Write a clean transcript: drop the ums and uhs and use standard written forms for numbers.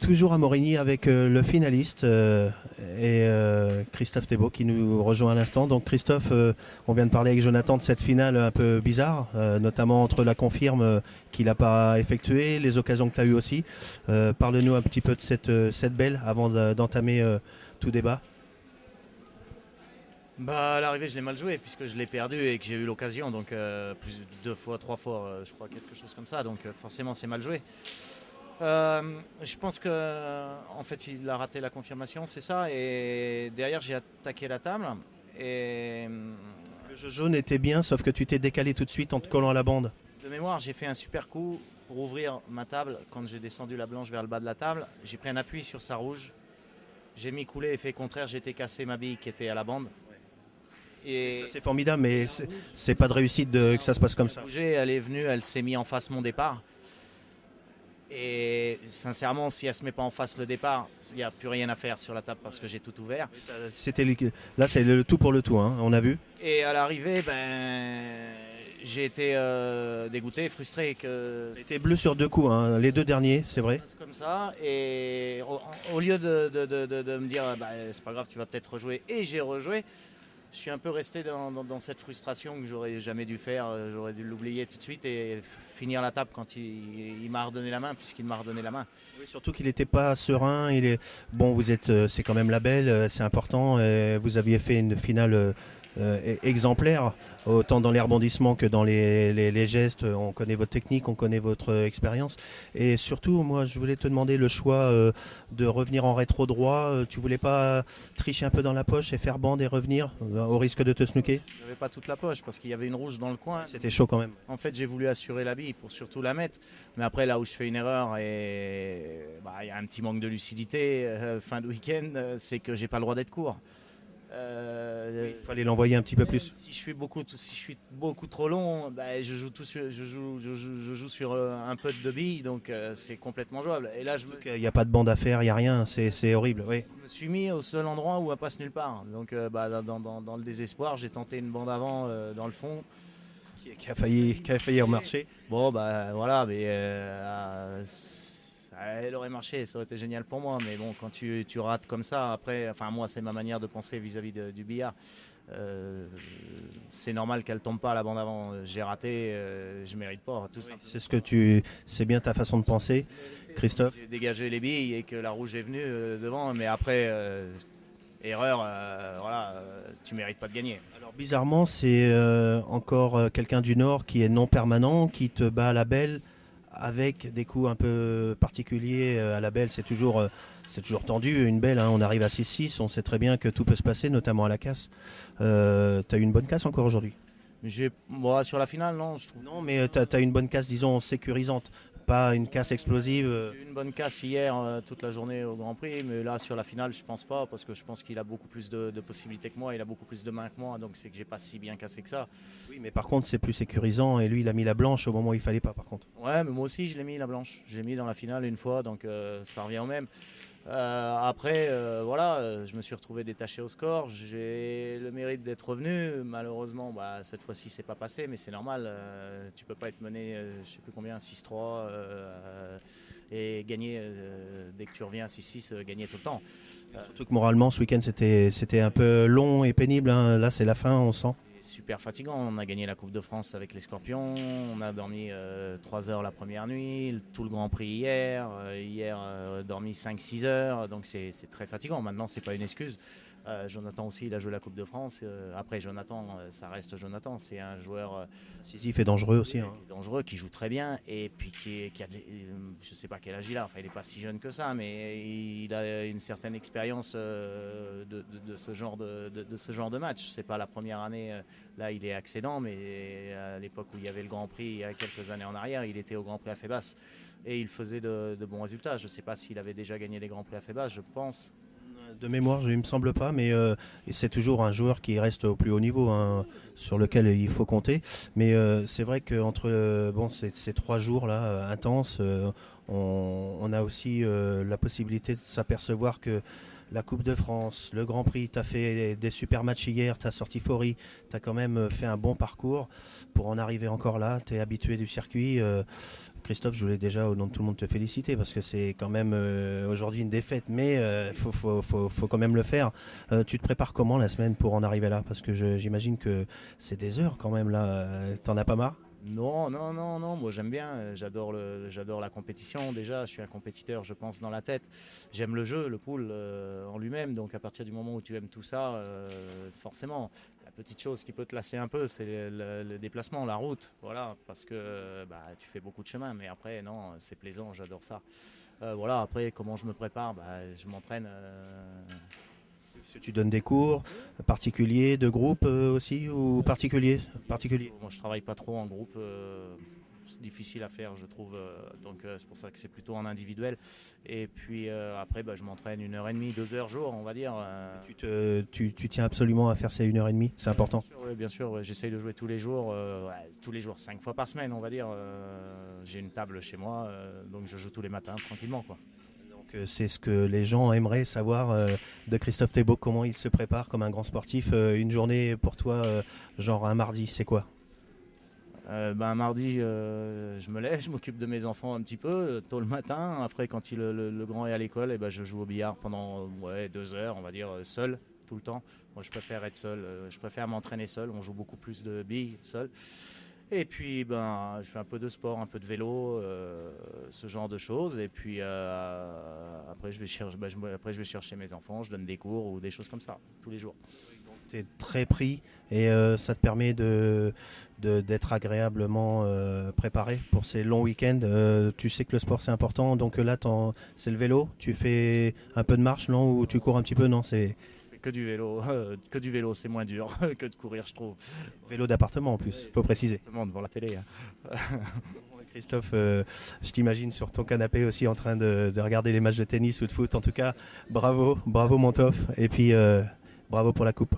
Toujours à Morigny avec le finaliste Christophe Thébault qui nous rejoint à l'instant. Donc Christophe, on vient de parler avec Jonathan de cette finale un peu bizarre, notamment entre la confirme qu'il n'a pas effectuée, les occasions que tu as eues aussi. Parle-nous un petit peu de cette belle avant d'entamer tout débat. Bah, à l'arrivée, je l'ai mal joué puisque je l'ai perdu et que j'ai eu l'occasion, donc plus deux fois, trois fois, je crois, quelque chose comme ça. Donc forcément, c'est mal joué. Je pense que en fait, il a raté la confirmation, c'est ça. Et derrière, j'ai attaqué la table. Et Le jeu jaune était bien, sauf que tu t'es décalé tout de suite en te collant à la bande. de mémoire, j'ai fait un super coup pour ouvrir ma table. Quand j'ai descendu la blanche vers le bas de la table, j'ai pris un appui sur sa rouge. J'ai mis couler, effet contraire, j'ai été cassé ma bille qui était à la bande. Ça, c'est formidable, mais c'est pas de réussite que ça se passe comme ça. Elle est venue, elle s'est mise en face mon départ. Et sincèrement, si elle ne se met pas en face le départ, il n'y a plus rien à faire sur la table parce que j'ai tout ouvert. Là, c'est le tout pour le tout, hein, on a vu. Et à l'arrivée, j'ai été dégoûté, frustré. C'était bleu sur 2 coups, hein, les 2 derniers, c'est vrai. C'est comme ça. Et au lieu de me dire, c'est pas grave, tu vas peut-être rejouer, et j'ai rejoué, je suis un peu resté dans cette frustration que j'aurais jamais dû faire. J'aurais dû l'oublier tout de suite et finir la table quand il m'a redonné la main, puisqu'il m'a redonné la main. Oui, surtout qu'il n'était pas serein. Bon, c'est quand même la belle, c'est important. Vous aviez fait une finale exemplaire, autant dans les rebondissements que dans les gestes. On connaît votre technique, on connaît votre expérience. Et surtout, moi, je voulais te demander le choix de revenir en rétro droit. Tu voulais pas tricher un peu dans la poche et faire bande et revenir au risque de te snooker? Je n'avais pas toute la poche parce qu'il y avait une rouge dans le coin. C'était chaud quand même. En fait, j'ai voulu assurer la bille pour surtout la mettre. Mais après, là où je fais une erreur, et il y a un petit manque de lucidité fin de week-end, c'est que j'ai pas le droit d'être court. Il fallait l'envoyer un petit peu plus. Si je suis beaucoup trop long, je joue sur un peu de billes, donc c'est complètement jouable. Et là, Il n'y a pas de bande à faire, il n'y a rien, c'est horrible. Oui. je me suis mis au seul endroit où elle passe nulle part. Donc dans le désespoir, j'ai tenté une bande avant dans le fond. Qui a failli remarcher. Bon, voilà, mais elle aurait marché, ça aurait été génial pour moi. Mais bon, quand tu rates comme ça, après, enfin moi, c'est ma manière de penser vis-à-vis du billard. C'est normal qu'elle tombe pas à la bande avant. J'ai raté, je mérite pas. Tout ça. C'est bien ta façon de penser, Christophe. J'ai dégagé les billes et que la rouge est venue devant, mais après. Erreur, tu mérites pas de gagner. Alors bizarrement, c'est encore quelqu'un du Nord qui est non permanent, qui te bat à la belle avec des coups un peu particuliers à la belle. C'est toujours tendu, une belle. Hein. On arrive à 6-6, on sait très bien que tout peut se passer, notamment à la casse. Tu as eu une bonne casse encore aujourd'hui? Sur la finale, non, je trouve. Non, mais tu as une bonne casse, disons, sécurisante. Pas une casse explosive. J'ai eu une bonne casse hier toute la journée au Grand Prix, mais là sur la finale je pense pas parce que je pense qu'il a beaucoup plus de possibilités que moi, il a beaucoup plus de mains que moi, donc c'est que j'ai pas si bien cassé que ça. Oui, mais par contre c'est plus sécurisant et lui il a mis la blanche au moment où il fallait pas par contre. Ouais, mais moi aussi je l'ai mis la blanche, j'ai mis dans la finale une fois, donc ça revient au même. Après, je me suis retrouvé détaché au score. J'ai le mérite d'être revenu. Malheureusement, cette fois-ci, c'est pas passé, mais c'est normal. Tu peux pas être mené, je sais plus combien, 6-3 et gagner dès que tu reviens à 6-6, gagner tout le temps. Surtout que moralement, ce week-end, c'était un peu long et pénible. Hein. Là, c'est la fin, on sent. C'est super fatigant. On a gagné la Coupe de France avec les Scorpions. On a dormi 3 heures la première nuit, tout le Grand Prix hier. Hier, dormi 5-6 heures. Donc c'est très fatigant. Maintenant, c'est pas une excuse. Jonathan aussi, il a joué la Coupe de France. Après, Jonathan, ça reste Jonathan. C'est un joueur incisif et dangereux aussi. Hein. Dangereux, qui joue très bien. Et puis qui a, je sais pas quel âge il a. Enfin, il n'est pas si jeune que ça, mais il a une certaine expérience de ce genre de match. C'est pas la première année. Là, il est accédant, mais à l'époque où il y avait le Grand Prix, il y a quelques années en arrière, il était au Grand Prix à Fébas. Et il faisait de bons résultats. Je ne sais pas s'il avait déjà gagné des Grands Prix à Fébas, je pense. De mémoire, il ne me semble pas, mais c'est toujours un joueur qui reste au plus haut niveau, hein, sur lequel il faut compter. Mais c'est vrai qu'entre ces 3 jours là intenses, on a aussi la possibilité de s'apercevoir que la Coupe de France, le Grand Prix, tu as fait des super matchs hier, tu as sorti Faury, tu as quand même fait un bon parcours pour en arriver encore là, tu es habitué du circuit. Christophe, je voulais déjà au nom de tout le monde te féliciter parce que c'est quand même aujourd'hui une défaite, mais faut quand même le faire. Tu te prépares comment la semaine pour en arriver là? Parce que j'imagine que c'est des heures quand même là, t'en as pas marre? Non, non, non, non, moi j'aime bien, j'adore la compétition déjà, je suis un compétiteur je pense dans la tête, j'aime le jeu, le pool en lui-même, donc à partir du moment où tu aimes tout ça, forcément, la petite chose qui peut te lasser un peu c'est le déplacement, la route, voilà, parce que bah, tu fais beaucoup de chemin, mais après non, c'est plaisant, j'adore ça. Voilà, après comment je me prépare, bah, je m'entraîne. Est-ce que tu donnes des cours particuliers, de groupe aussi ou particuliers? Moi, je travaille pas trop en groupe, c'est difficile à faire, je trouve. Donc, c'est pour ça que c'est plutôt en individuel. Et puis après, bah, je m'entraîne 1h30, 2 heures jour, on va dire. Tu tiens absolument à faire ces 1h30, c'est important. Bien sûr, ouais, j'essaye de jouer tous les jours, 5 fois par semaine, on va dire. J'ai une table chez moi, donc je joue tous les matins tranquillement, quoi. C'est ce que les gens aimeraient savoir de Christophe Thébault, comment il se prépare comme un grand sportif. Une journée pour toi, genre un mardi, c'est quoi? Un mardi, je me lève, je m'occupe de mes enfants un petit peu, tôt le matin. Après, quand le grand est à l'école, ben, je joue au billard pendant 2 heures, on va dire, seul, tout le temps. Moi, je préfère être seul, je préfère m'entraîner seul. On joue beaucoup plus de billes seul. Et puis, je fais un peu de sport, un peu de vélo, ce genre de choses. Et puis, après, je vais chercher mes enfants, je donne des cours ou des choses comme ça, tous les jours. Tu es très pris et ça te permet d'être agréablement préparé pour ces longs week-ends. Tu sais que le sport, c'est important. Donc là, c'est le vélo. Tu fais un peu de marche, non? Ou tu cours un petit peu, non? Que du vélo, c'est moins dur que de courir, je trouve. Vélo d'appartement en plus, faut préciser. Exactement, devant la télé. Hein. Christophe, je t'imagine sur ton canapé aussi en train de regarder les matchs de tennis ou de foot. En tout cas, bravo Montoff, et puis bravo pour la coupe.